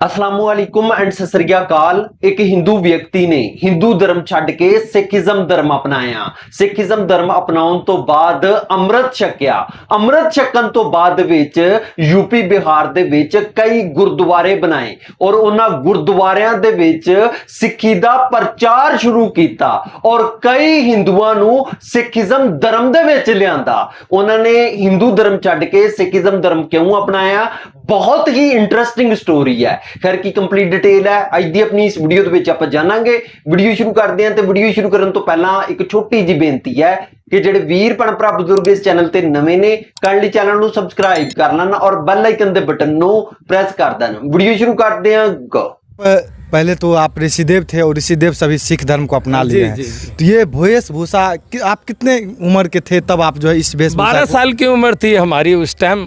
असलामुअलैकुम and सत श्री अकाल। एक हिंदू व्यक्ति ने हिंदू धर्म छड्ड के सिखिज्म धर्म अपनाया। सिखिज्म धर्म अपनाउण तो बाद अमृत छकिया। अमृत छकन तो बाद विच यूपी बिहार दे विच कई गुरुद्वारे बनाए और उन्हां गुरुद्वारियां दे विच सिक्खी दा प्रचार शुरू कीता और कई हिंदुआं नूं सिखिज्म धर्म दे विच लिआंदा। उन्होंने हिंदू धर्म छड्ड के सिखिज्म धर्म क्यों अपनाया, बहुत ही इंटरेस्टिंग स्टोरी है। खैर की कंप्लीट डिटेल है अज दी अपनी इस वीडियो दे विच आपां जानांगे। वीडियो शुरू करते हैं तो वीडियो शुरू करन तो पहला एक छोटी जी बेनती है कि जेडे वीर भैन भरा बुजुर्ग इस चैनल ते नवे ने काइंडली चैनल नूं सबसक्राइब कर लेना और बेल आइकन दे बटन नूं प्रेस कर देना। वीडियो शुरू करते हैं। गो पहले तो आप ऋषिदेव थे और ऋषिदेव सभी सिख धर्म को अपना लिए हैं। तो ये वेशभूषा आप कितने उम्र के थे तब आप जो है इस वेशभूषा 12 साल की उम्र थी हमारी उस टाइम।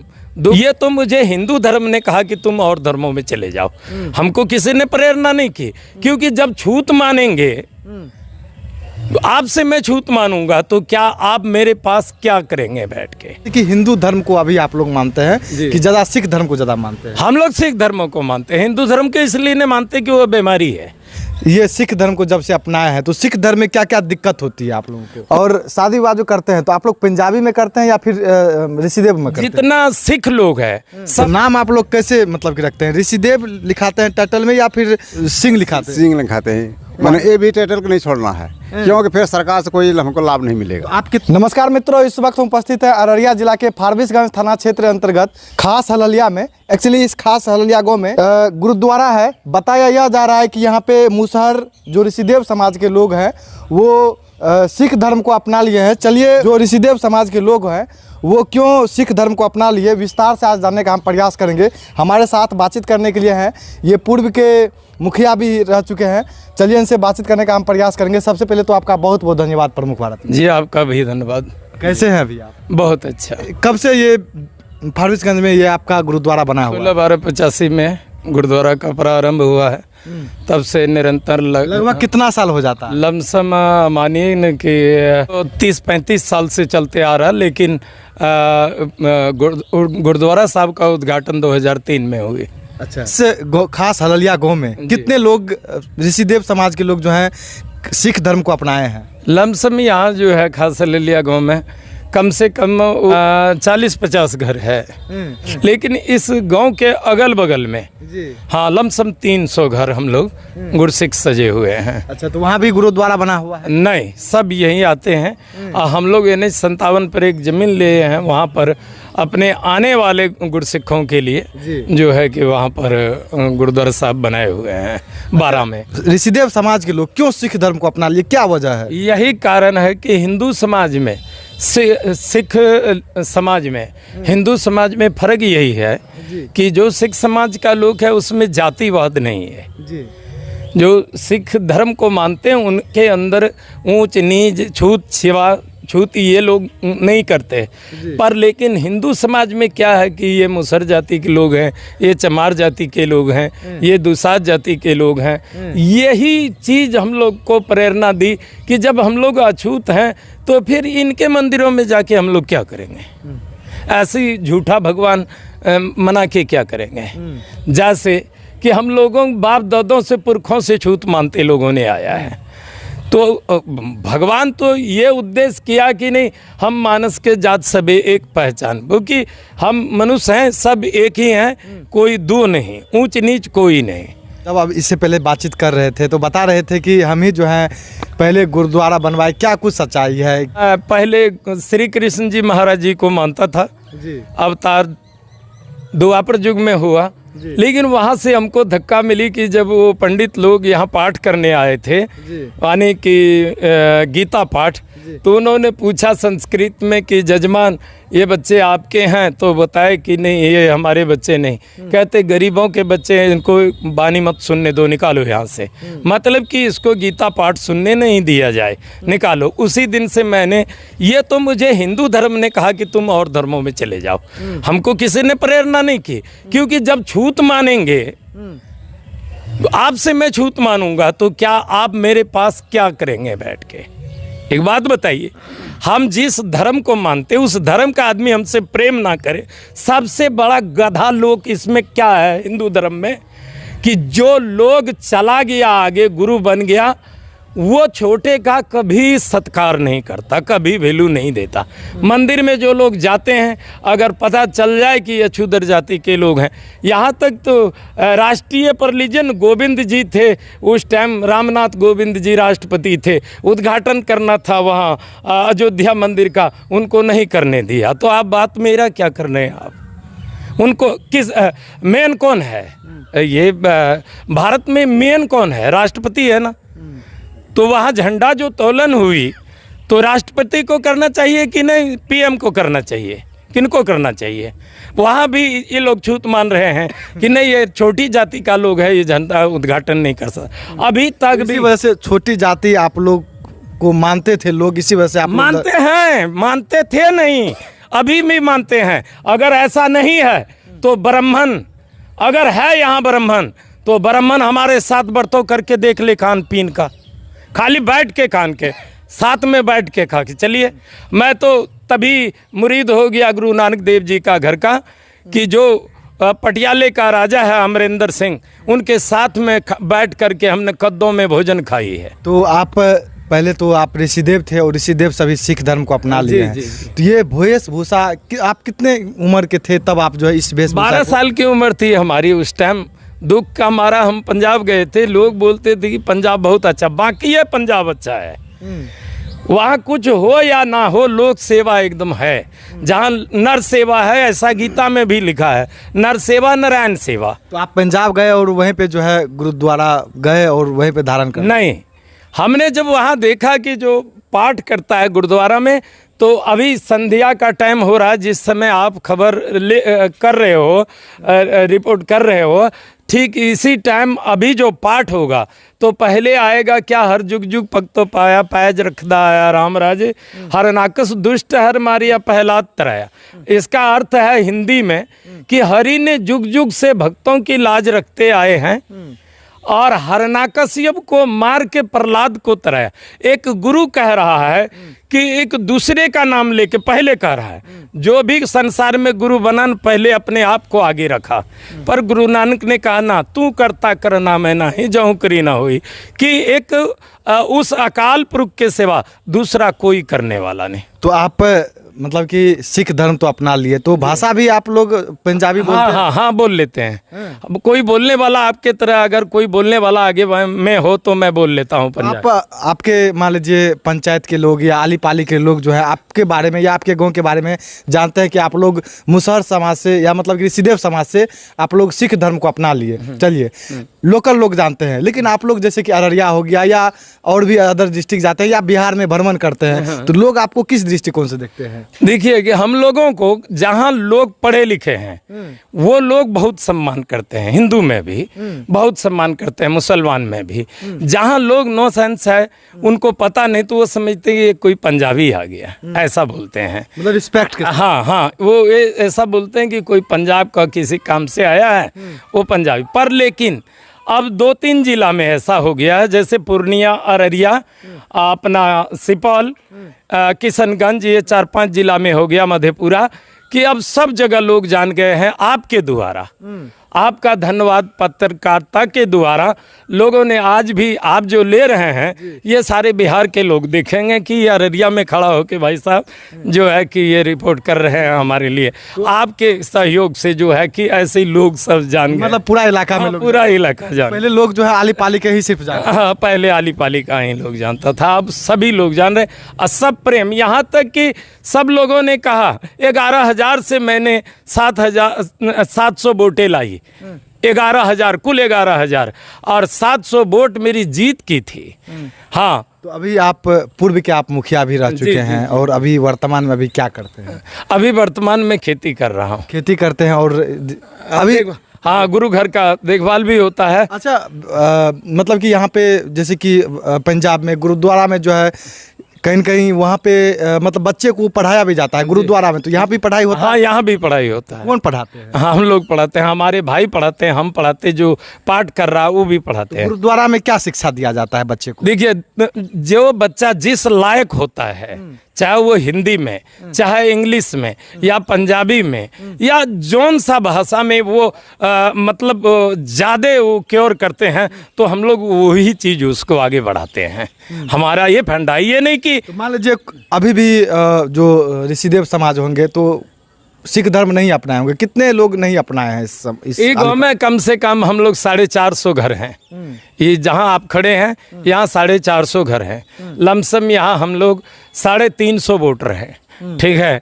ये तो मुझे हिंदू धर्म ने कहा कि तुम और धर्मों में चले जाओ, हमको किसी ने प्रेरणा नहीं की। क्योंकि जब छूत मानेंगे तो आपसे मैं छूत मानूंगा तो क्या आप मेरे पास क्या करेंगे बैठ के। कि हिंदू धर्म को अभी आप लोग मानते हैं कि ज़्यादा सिख धर्म को ज़्यादा मानते हैं। हम लोग सिख धर्म को मानते हैं, हिंदू धर्म को इसलिए नहीं मानते कि वो बीमारी है। ये सिख धर्म को जब से अपनाया है तो सिख धर्म में क्या क्या दिक्कत होती है आप लोगों को? और शादी विवाह जो करते हैं तो आप लोग पंजाबी में करते हैं या फिर ऋषिदेव में करते हैं? जितना सिख लोग हैं सब नाम आप लोग कैसे मतलब कि रखते हैं? ऋषिदेव लिखाते हैं टाइटल में या फिर सिंह लिखाते हैं? सिंह लिखाते हैं। मैंने ये भी टाइटल को नहीं छोड़ना है क्योंकि फिर सरकार से कोई हमको लाभ नहीं मिलेगा। आपके नमस्कार मित्रों, इस वक्त हम उपस्थित है अररिया जिला के फारबिसगंज थाना क्षेत्र अंतर्गत खास हललिया में। एक्चुअली इस खास हललिया गांव में गुरुद्वारा है। बताया यह जा रहा है कि यहाँ पे मुसहर जो ऋषिदेव समाज के लोग हैं वो सिख धर्म को अपना लिए हैं। चलिए जो ऋषिदेव समाज के लोग हैं वो क्यों सिख धर्म को अपना लिए विस्तार से आज जानने का हम प्रयास करेंगे। हमारे साथ बातचीत करने के लिए हैं ये पूर्व के मुखिया भी रह चुके हैं। चलिए इनसे बातचीत करने का हम प्रयास करेंगे। सबसे पहले तो आपका बहुत बहुत धन्यवाद प्रमुख भारत जी। आपका भी धन्यवाद। कैसे हैं अभी आप? बहुत अच्छा। कब से ये फारबिसगंज में ये आपका गुरुद्वारा बना हुआ? 16/12/85 में गुरुद्वारा का प्रारंभ हुआ है। तब से निरंतर लगभग कितना साल हो जाता है? लमसम मानिए न कि 30-35 साल से चलते आ रहा। लेकिन गुरुद्वारा साहब का उद्घाटन 2003 में हुई। अच्छा। खास हललिया गांव में कितने लोग ऋषिदेव समाज के लोग जो हैं सिख धर्म को अपनाए हैं? लमसम यहाँ जो है खास हललिया गांव में कम से कम 40-50 घर है। लेकिन इस गांव के अगल बगल में हाँ लमसम 300 घर हम लोग गुरसिख सजे हुए हैं। अच्छा, तो वहाँ भी गुरुद्वारा बना हुआ है? नहीं, सब यहीं आते हैं। हम लोग NH57 पर एक ज़मीन लिए हैं, वहाँ पर अपने आने वाले गुरसिखों के लिए जो है कि वहाँ पर गुरुद्वारा साहब बनाए हुए हैं 12 में। ऋषिदेव समाज के लोग क्यों सिख धर्म को अपना लिए, क्या वजह है? यही कारण है कि हिंदू समाज में सिख समाज में हिंदू समाज में फर्क यही है कि जो सिख समाज का लोग है उसमें जातिवाद नहीं है। जो सिख धर्म को मानते हैं उनके अंदर ऊंच नीच छूत ये लोग नहीं करते। पर लेकिन हिंदू समाज में क्या है कि ये मुसहर जाति के लोग हैं, ये चमार जाति के लोग हैं, ये दुसाध जाति के लोग हैं। यही चीज़ हम लोग को प्रेरणा दी कि जब हम लोग अछूत हैं तो फिर इनके मंदिरों में जाके हम लोग क्या करेंगे, ऐसी झूठा भगवान मना के क्या करेंगे। जैसे कि हम लोगों बाप दादों से पुरखों से छूत मानते लोगों ने आया है। तो भगवान तो ये उद्देश्य किया कि नहीं हम मानस के जात सबे एक पहचान, क्योंकि हम मनुष्य हैं, सब एक ही हैं, कोई दो नहीं, ऊंच नीच कोई नहीं। जब आप इससे पहले बातचीत कर रहे थे तो बता रहे थे कि हम ही जो है पहले गुरुद्वारा बनवाए, क्या कुछ सच्चाई है? पहले श्री कृष्ण जी महाराज जी को मानता था जी। अवतार द्वापर युग में हुआ। लेकिन वहाँ से हमको धक्का मिली कि जब वो पंडित लोग यहाँ पाठ करने आए थे यानी कि गीता पाठ, तो उन्होंने पूछा संस्कृत में कि जजमान ये बच्चे आपके हैं, तो बताए कि नहीं ये हमारे बच्चे नहीं। कहते गरीबों के बच्चे हैं, इनको बानी मत सुनने दो, निकालो यहाँ से। मतलब कि इसको गीता पाठ सुनने नहीं दिया जाए, निकालो। उसी दिन से मैंने ये तो मुझे हिंदू धर्म ने कहा कि तुम और धर्मों में चले जाओ, हमको किसी ने प्रेरणा नहीं की। क्योंकि जब छूत मानेंगे तो आपसे मैं छूत मानूंगा तो क्या आप मेरे पास क्या करेंगे बैठ के। एक बात बताइए, हम जिस धर्म को मानते उस धर्म का आदमी हमसे प्रेम ना करे। सबसे बड़ा गधा लोग इसमें क्या है हिंदू धर्म में कि जो लोग चला गया आगे, गुरु बन गया, वो छोटे का कभी सत्कार नहीं करता, कभी वैल्यू नहीं देता। मंदिर में जो लोग जाते हैं, अगर पता चल जाए कि ये क्षुद्र जाति के लोग हैं, यहाँ तक तो राष्ट्रीय परिजन गोविंद जी थे, उस टाइम रामनाथ गोविंद जी राष्ट्रपति थे, उद्घाटन करना था वहाँ अयोध्या मंदिर का, उनको नहीं करने दिया। तो आप बात मेरा क्या कर रहे हैं आप? उनको किस मेन कौन है? ये भारत में मेन कौन है? राष्ट्रपति है ना। तो वहाँ झंडा जो तोलन हुई तो राष्ट्रपति को करना चाहिए कि नहीं, पीएम को करना चाहिए, किनको करना चाहिए? वहाँ भी ये लोग छूत मान रहे हैं कि नहीं, ये छोटी जाति का लोग है, ये झंडा उद्घाटन नहीं कर सकता। अभी तक भी इसी वजह से छोटी जाति आप लोग को मानते थे लोग, इसी वजह से आप लोग मानते हैं, मानते थे नहीं, अभी भी मानते हैं। अगर ऐसा नहीं है तो ब्राह्मण, अगर है यहाँ ब्राह्मण, तो ब्राह्मण हमारे साथ बर्तों करके देख ले, खान पीन का, खाली बैठ के खान के साथ में बैठ के खा के चलिए। मैं तो तभी मुरीद हो गया गुरु नानक देव जी का घर का, कि जो पटियाले का राजा है अमरिंदर सिंह, उनके साथ में बैठ करके हमने कद्दों में भोजन खाई है। तो आप पहले तो आप ऋषिदेव थे और ऋषिदेव सभी सिख धर्म को अपना लिए हैं। तो ये वेशभूषा, आप कितने उम्र के थे तब आप जो है इस वेशभूषा 12 साल की उम्र थी हमारी उस टाइम। दुख का मारा हम पंजाब गए थे, लोग बोलते थे कि पंजाब बहुत अच्छा, बाकी है पंजाब अच्छा है, वहाँ कुछ हो या ना हो, लोक सेवा एकदम है। जहाँ नर सेवा है, ऐसा गीता में भी लिखा है, नर सेवा नारायण सेवा। तो आप पंजाब गए और वहीं पे जो है गुरुद्वारा गए और वहीं पे धारण कर? नहीं, हमने जब वहाँ देखा कि जो पाठ करता है गुरुद्वारा में, तो अभी संध्या का टाइम हो रहा है, जिस समय आप खबर कर रहे हो, रिपोर्ट कर रहे हो, ठीक इसी टाइम अभी जो पाठ होगा तो पहले आएगा क्या, हर जुग जुग भक्तो पाया, पैज रखदा आया राम राजे, हर नाकस दुष्ट हर मारिया पहलाद तराया। इसका अर्थ है हिंदी में कि हरि ने जुग जुग से भक्तों की लाज रखते आए हैं और हरनाकश्यप को मार के प्रहलाद को तराया। एक गुरु कह रहा है कि एक दूसरे का नाम लेके पहले कह रहा है, जो भी संसार में गुरु बना पहले अपने आप को आगे रखा। पर गुरु नानक ने कहा ना, तू करता करना मैं ना ही जाऊँ करी ना हुई, कि एक उस अकाल पुरुष के सिवा दूसरा कोई करने वाला नहीं। तो आप मतलब कि सिख धर्म तो अपना लिए, तो भाषा भी आप लोग पंजाबी बोलते हैं? हाँ, बोल लेते हैं। अब कोई बोलने वाला आपके तरह अगर कोई बोलने वाला आगे में हो तो मैं बोल लेता हूँ पंजाबी। आपके मान लीजिए पंचायत के लोग या आली पाली के लोग जो है आपके बारे में या आपके गांव के बारे में जानते हैं कि आप लोग मुसहर समाज से या मतलब कि ऋषिदेव समाज से आप लोग सिख धर्म को अपना लिए, चलिए लोकल लोग जानते हैं, लेकिन आप लोग जैसे कि अररिया हो गया या और भी अदर डिस्ट्रिक्ट जाते हैं या बिहार में भ्रमण करते हैं, तो लोग आपको किस दृष्टिकोण से देखते हैं? देखिए कि हम लोगों को जहाँ लोग पढ़े लिखे हैं वो लोग बहुत सम्मान करते हैं, हिंदू में भी बहुत सम्मान करते हैं, मुसलमान में भी। जहाँ लोग नो सेंस है, उनको पता नहीं, तो वो समझते हैं कि कोई पंजाबी आ गया, ऐसा बोलते हैं, मतलब रिस्पेक्ट के। हाँ, वो ऐसा बोलते हैं कि कोई पंजाब का किसी काम से आया है वो पंजाबी। पर लेकिन अब 2-3 जिला में ऐसा हो गया है, जैसे पूर्णिया, अररिया, अपना सुपौल, किशनगंज, ये 4-5 जिला में हो गया, मधेपुरा, कि अब सब जगह लोग जान गए हैं आपके द्वारा। आपका धन्यवाद पत्रकारिता के द्वारा लोगों ने आज भी आप जो ले रहे हैं, ये सारे बिहार के लोग देखेंगे कि ये अररिया में खड़ा होकर भाई साहब जो है कि ये रिपोर्ट कर रहे हैं हमारे लिए। आपके सहयोग से जो है कि ऐसे ही लोग सब जान गए, मतलब पूरा इलाका में लोग, पूरा इलाका जान। पहले लोग जो है आली पाली के ही सिर्फ जानते, हाँ, पहले आली पाली का ही लोग जानता था, अब सभी लोग जान रहे और सब प्रेम। यहाँ तक कि सब लोगों ने कहा 11,000 से मैंने 700 वोटें लाई, 11,000 कुल 11,000 और 700 वोट मेरी जीत की थी। हाँ, तो अभी आप पूर्व के आप मुखिया भी रह चुके हैं और अभी वर्तमान में अभी क्या करते हैं? अभी वर्तमान में खेती कर रहा हूँ। खेती करते हैं और अभी हाँ, गुरु घर का देखभाल भी होता है। अच्छा, मतलब कि यहाँ पे जैसे कि पंजाब में गुरुद्वारा में जो है कहीं न कहीं वहाँ पे मतलब बच्चे को पढ़ाया भी जाता है गुरुद्वारा में, तो यहाँ भी पढ़ाई होता है? हाँ, यहाँ भी पढ़ाई होता है। कौन पढ़ाते हैं? हाँ, हम लोग पढ़ाते हैं, हमारे भाई पढ़ाते हैं, हम पढ़ाते, जो पाठ कर रहा है वो भी पढ़ाते हैं। गुरुद्वारा में क्या शिक्षा दिया जाता है बच्चे को? देखिए, जो बच्चा जिस लायक होता है, चाहे वो हिंदी में, चाहे इंग्लिश में, या पंजाबी में, या जौन सा भाषा में वो मतलब ज़्यादा वो क्योर करते हैं, तो हम लोग वही चीज़ उसको आगे बढ़ाते हैं। हमारा ये फंडा है, ये नहीं कि तो मान लीजिए अभी भी जो ऋषिदेव समाज होंगे तो सिख धर्म नहीं अपनाए होंगे, कितने लोग नहीं अपनाए हैं इस गाँव में कम से कम हम लोग 450 घर हैं। ये जहाँ आप खड़े हैं यहाँ 450 घर हैं। लमसम यहाँ हम लोग 350 वोटर हैं। ठीक है,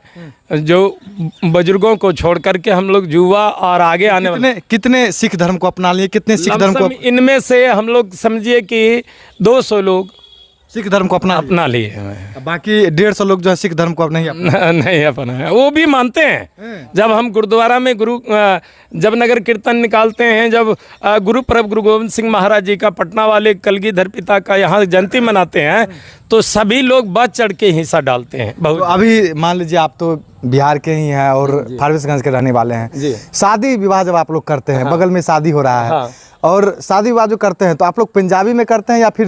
जो बुजुर्गों को छोड़ करके हम लोग युवा और आगे आने वाले कितने सिख धर्म को अपना लिए, कितने सिख धर्म को इनमें से हम लोग समझिए कि 200 लोग सिख धर्म को अपना लिए हैं। बाकी 150 लोग जो है सिख धर्म को अब नहीं नहीं अपना है। वो भी मानते हैं। जब हम गुरुद्वारा में जब नगर कीर्तन निकालते हैं, जब गुरु पर्व गुरु गोविंद सिंह महाराज जी का, पटना वाले कलगीधर पिता का यहाँ जयंती मनाते हैं, तो सभी लोग बढ़ चढ़ के हिस्सा डालते हैं। तो अभी मान लीजिए आप तो बिहार के ही हैं और फारबिसगंज के रहने वाले हैं। शादी विवाह जब आप लोग करते हैं, बगल में शादी हो रहा है, और शादी विवाह जो करते हैं तो आप लोग पंजाबी में करते हैं या फिर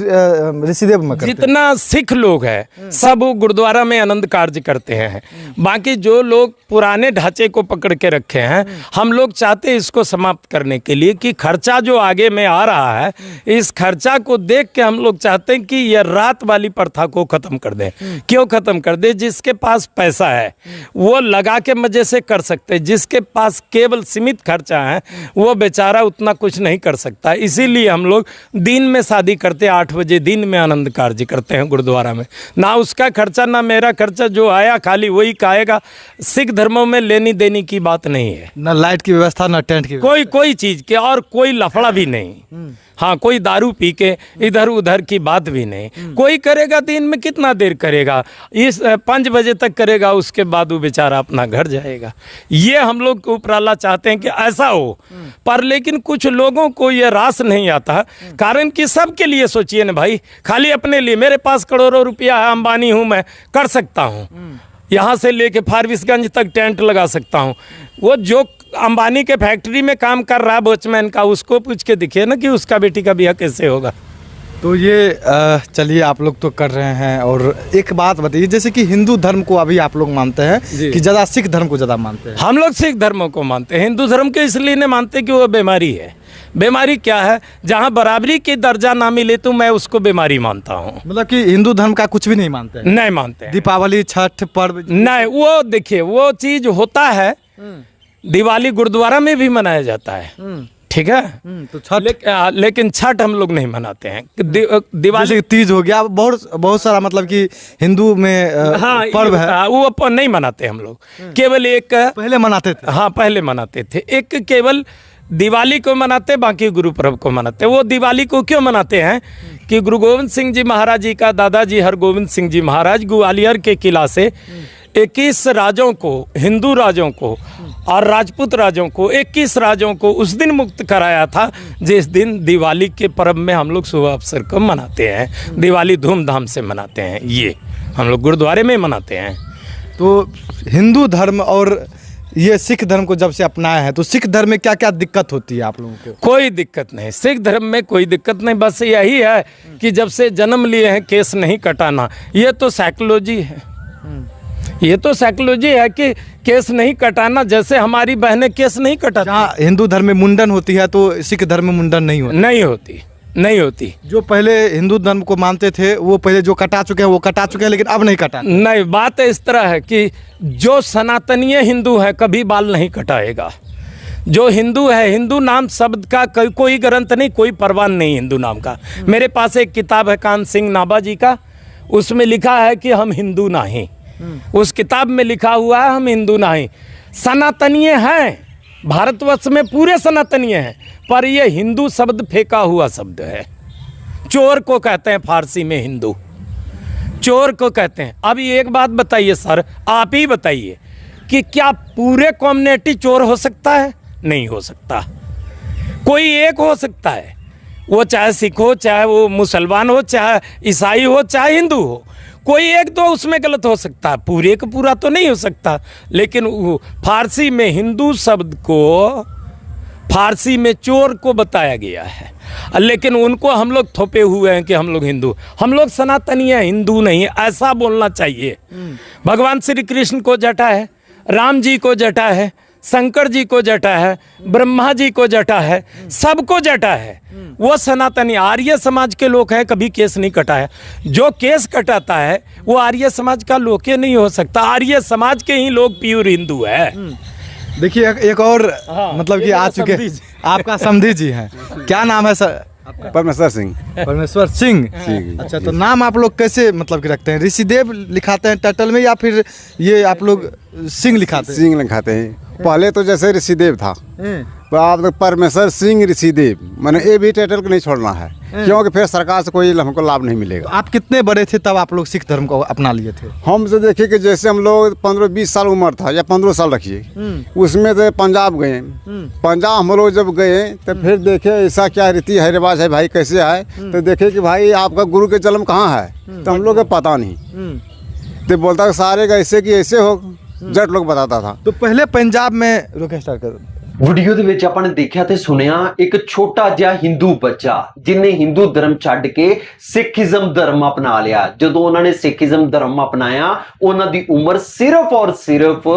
ऋषिदेव में करते हैं? जितना सिख लोग हैं सब गुरुद्वारा में आनंद कार्य करते हैं। बाकी जो लोग पुराने ढांचे को पकड़ के रखे हैं, हम लोग चाहते हैं इसको समाप्त करने के लिए कि खर्चा जो आगे में आ रहा है, इस खर्चा को देख के हम लोग चाहते हैं कि यह रात वाली प्रथा को खत्म कर दें। क्यों खत्म कर दे? जिसके पास पैसा है वो लगा के मजे से कर सकते हैं, जिसके पास केवल सीमित खर्चा है वो बेचारा उतना कुछ नहीं कर सकता। इसीलिए हम लोग दिन में शादी करते हैं, 8 बजे दिन में आनंद कार्य करते हैं गुरुद्वारा में। ना उसका खर्चा ना मेरा खर्चा, जो आया खाली वही खाएगा। सिख धर्मों में लेनी देनी की बात नहीं है, ना लाइट की व्यवस्था, ना टेंट की कोई चीज के, और कोई लफड़ा भी नहीं। हाँ, कोई दारू पी के इधर उधर की बात भी नहीं। कोई करेगा दिन में कितना देर करेगा, इस 5 बजे तक करेगा, उसके बाद वो बेचारा अपना घर जाएगा। ये हम लोग उपराला चाहते हैं कि ऐसा हो, पर लेकिन कुछ लोगों को ये रास नहीं आता। कारण कि सबके लिए सोचिए ना भाई, खाली अपने लिए, मेरे पास करोड़ों रुपया है, अंबानी हूँ, मैं कर सकता हूँ, यहाँ से लेके फारबिसगंज तक टेंट लगा सकता हूँ। वो जो अंबानी के फैक्ट्री में काम कर रहा है वॉचमैन का, उसको पूछ के दिखे ना कि उसका बेटी का ब्याह कैसे होगा। तो ये चलिए आप लोग तो कर रहे हैं। और एक बात बताइए, जैसे कि हिंदू धर्म को अभी आप लोग मानते हैं कि ज़्यादा सिख धर्म को ज़्यादा मानते हैं? हम लोग सिख धर्म को मानते हैं, हिंदू धर्म को इसलिए नहीं मानते कि वो बीमारी है। बीमारी क्या है? जहाँ बराबरी की दर्जा ना मिले तो मैं उसको बीमारी मानता हूँ। मतलब कि हिंदू धर्म का कुछ भी नहीं मानते हैं? नहीं मानते हैं। दीपावली, छठ पर्व नहीं, वो देखिए वो चीज होता है। दिवाली गुरुद्वारा में भी मनाया जाता है, ठीक है, तो छठ लेकिन छठ हम लोग नहीं मनाते हैं। दिवाली, जैसे तीज हो गया, बहुत सारा मतलब कि हिंदू में पर्व है, वो नहीं मनाते हम लोग। केवल एक पहले मनाते थे। हाँ, पहले मनाते थे। एक केवल दिवाली को मनाते, बाकी गुरु पर्व को मनाते। वो दिवाली को क्यों मनाते हैं कि गुरु गोविंद सिंह जी महाराज जी का दादाजी हरगोविंद सिंह जी महाराज ग्वालियर के किला से 21 राजों को, हिंदू राजों को और राजपूत राजों को, 21 राजों को उस दिन मुक्त कराया था, जिस दिन दिवाली के पर्व में हम लोग शुभ अवसर को मनाते हैं। दिवाली धूमधाम से मनाते हैं, ये हम लोग गुरुद्वारे में मनाते हैं। तो हिंदू धर्म और ये सिख धर्म को जब से अपनाया है, तो सिख धर्म में क्या क्या दिक्कत होती है आप लोगों को? कोई दिक्कत नहीं, सिख धर्म में कोई दिक्कत नहीं। बस यही है कि जब से जन्म लिए हैं केस नहीं कटाना। ये तो साइकोलॉजी है, ये तो साइकोलॉजी है कि केस नहीं कटाना। जैसे हमारी बहनें केस नहीं कटाती। जहाँ हिंदू धर्म में मुंडन होती है तो सिख धर्म में मुंडन नहीं होती? नहीं होती। जो पहले हिंदू धर्म को मानते थे वो पहले जो कटा चुके हैं वो कटा चुके हैं, लेकिन अब नहीं कटा। नहीं, बात इस तरह है कि जो सनातनीय हिंदू है कभी बाल नहीं कटाएगा। जो हिंदू है, हिंदू नाम शब्द का कोई ग्रंथ नहीं, कोई परवान नहीं हिंदू नाम का। मेरे पास एक किताब है कान सिंह नाभा जी का, उसमें लिखा है कि हम हिंदू नहीं। उस किताब में लिखा हुआ है हम हिंदू नहीं। सनातनीय हैं, भारतवर्ष में पूरे सनातनीय हैं, पर ये हिंदू शब्द फेंका हुआ शब्द है। चोर को कहते हैं फारसी में हिंदू, चोर को कहते हैं। अब एक बात बताइए सर, आप ही बताइए कि क्या पूरे कम्युनिटी चोर हो सकता है? नहीं हो सकता। कोई एक हो सकता है, वो चाहे सिख हो, चाहे वो मुसलमान हो, चाहे ईसाई हो, चाहे हिंदू हो। कोई एक दो उसमें गलत हो सकता है, पूरे का पूरा तो नहीं हो सकता। लेकिन फारसी में हिंदू शब्द को फारसी में चोर को बताया गया है, लेकिन उनको हम लोग थोपे हुए हैं कि हम लोग हिंदू, हम लोग सनातनी हैं, हिंदू नहीं, ऐसा बोलना चाहिए। भगवान श्री कृष्ण को जटा है, राम जी को जटा है, शंकर जी को जटा है, ब्रह्मा जी को जटा है, सबको जटा है। वो सनातनी आर्य समाज के लोग हैं, कभी केस नहीं कटा है। जो केस कटाता है वो आर्य समाज का लोग ही नहीं हो सकता। आर्य समाज के ही लोग प्योर हिंदू है। देखिए एक और मतलब कि आ चुके समधी जी। आपका समधी जी हैं, क्या नाम है सर? परमेश्वर सिंह। परमेश्वर सिंह। अच्छा, तो नाम आप लोग कैसे मतलब कि रखते हैं? ऋषिदेव लिखाते हैं टाइटल में या फिर ये आप लोग सिंह लिखाते हैं? सिंह लिखाते हैं। पहले तो जैसे ऋषिदेव था, तो आप तो परमेश्वर सिंह ऋषिदेव, मैंने ये भी टाइटल को नहीं छोड़ना है, क्योंकि फिर सरकार से कोई हमको लाभ नहीं मिलेगा। आप कितने बड़े थे तब आप लोग सिख धर्म को अपना लिए थे? हम से देखिए कि जैसे हम लोग 15-20 साल उम्र था या 15 साल रखिए, उसमें से पंजाब गए। पंजाब हम लोग जब गए तो फिर देखे ऐसा क्या रीति है रिवाज है भाई, कैसे है, तो देखे कि भाई आपका गुरु के जन्म कहाँ है, तो हम लोग को पता नहीं। तो बोलता सारे का ऐसे कि ऐसे हो, जट लोग बताता था। तो पहले पंजाब में रोके स्टार्ट कर। ਵੀਡੀਓ ਦੇ ਵਿੱਚ ਆਪਾਂ ਨੇ ਦੇਖਿਆ ਤੇ ਸੁਣਿਆ ਇੱਕ ਛੋਟਾ ਜਿਹਾ ਹਿੰਦੂ ਬੱਚਾ ਜਿਨੇ ਹਿੰਦੂ ਧਰਮ ਛੱਡ ਕੇ ਸਿੱਖੀਜ਼ਮ ਧਰਮ ਅਪਣਾ ਲਿਆ। ਜਦੋਂ ਉਹਨਾਂ ਨੇ ਸਿੱਖੀਜ਼ਮ ਧਰਮ ਅਪਣਾਇਆ, ਉਹਨਾਂ ਦੀ ਉਮਰ ਸਿਰਫ ਔਰ ਸਿਰਫ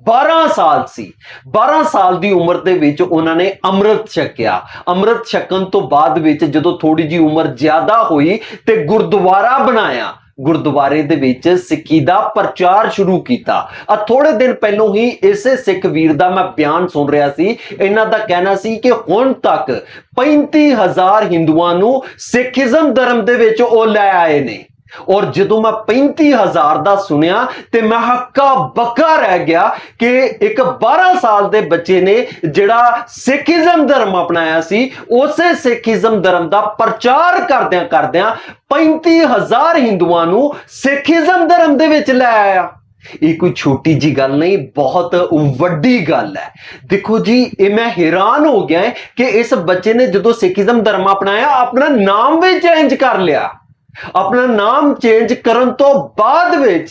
12 ਸਾਲ ਸੀ। 12 ਸਾਲ ਦੀ ਉਮਰ ਦੇ ਵਿੱਚ ਉਹਨਾਂ ਨੇ ਅੰਮ੍ਰਿਤ ਛਕਿਆ। ਅੰਮ੍ਰਿਤ ਛਕਣ ਤੋਂ ਬਾਅਦ ਵਿੱਚ ਜਦੋਂ ਥੋੜੀ ਜੀ ਉਮਰ ਜ਼ਿਆਦਾ ਹੋਈ ਤੇ ਗੁਰਦੁਆਰਾ ਬਣਾਇਆ। ਗੁਰਦੁਆਰੇ ਦੇ ਵਿੱਚ ਸਿੱਖੀ ਦਾ ਪ੍ਰਚਾਰ ਸ਼ੁਰੂ ਕੀਤਾ। ਆ ਥੋੜੇ ਦਿਨ ਪਹਿਲਾਂ ਹੀ ਇਸੇ ਸਿੱਖ ਵੀਰ ਦਾ ਮੈਂ ਬਿਆਨ ਸੁਣ ਰਿਹਾ ਸੀ। ਇਹਨਾਂ ਦਾ ਕਹਿਣਾ ਸੀ ਕਿ ਹੁਣ ਤੱਕ 35,000 ਹਿੰਦੂਆਂ ਨੂੰ ਸਿੱਖੀਜ਼ਮ ਧਰਮ ਦੇ ਵਿੱਚ ਉਹ ਲੈ ਆਏ ਨੇ। ਔਰ ਜਦੋਂ ਮੈਂ 35,000 ਦਾ ਸੁਣਿਆ ਤੇ ਮੈਂ ਹੱਕਾ ਬੱਕਾ ਰਹਿ ਗਿਆ ਕਿ ਇੱਕ 12 ਸਾਲ ਦੇ ਬੱਚੇ ਨੇ ਜਿਹੜਾ ਸਿੱਖੀਜ਼ਮ ਧਰਮ ਅਪਣਾਇਆ ਸੀ, ਉਸੇ ਸਿੱਖੀਜ਼ਮ ਧਰਮ ਦਾ ਪ੍ਰਚਾਰ ਕਰਦਿਆਂ 35,000 ਹਿੰਦੂਆਂ ਨੂੰ ਸਿੱਖੀਜ਼ਮ ਧਰਮ ਦੇ ਵਿੱਚ ਲੈ ਆਇਆ। ਇਹ ਕੋਈ ਛੋਟੀ ਜੀ ਗੱਲ ਨਹੀਂ, ਬਹੁਤ ਵੱਡੀ ਗੱਲ ਹੈ। ਦੇਖੋ ਜੀ, ਇਹ ਮੈਂ ਹੈਰਾਨ ਹੋ ਗਿਆ ਕਿ ਇਸ ਬੱਚੇ ਨੇ ਜਦੋਂ ਸਿੱਖੀਜ਼ਮ ਧਰਮ ਅਪਣਾਇਆ, ਆਪਣਾ ਨਾਮ ਵੀ ਚੇਂਜ ਕਰ ਲਿਆ। अपना नाम चेंज करन तो बाद विच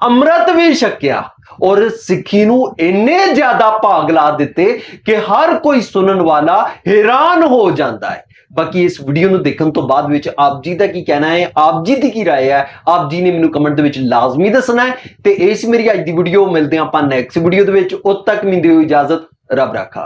अमृत भी छकिया और सिक्खी नूं इन्ने ज्यादा भाग ला दिते कि हर कोई सुनन वाला हैरान हो जाता है। बाकी इस वीडियो नूं देखण तो बाद विच आप जी दा की कहना है, आप जी दी की राय है, आप जी ने मैनूं कमेंट दे विच लाजमी दसना है। ते इस मेरी अज दी वीडियो मिलदे आं आपां नैक्सट वीडियो दे विच। उद तक मैनूं दिओ इजाजत, रब राखा।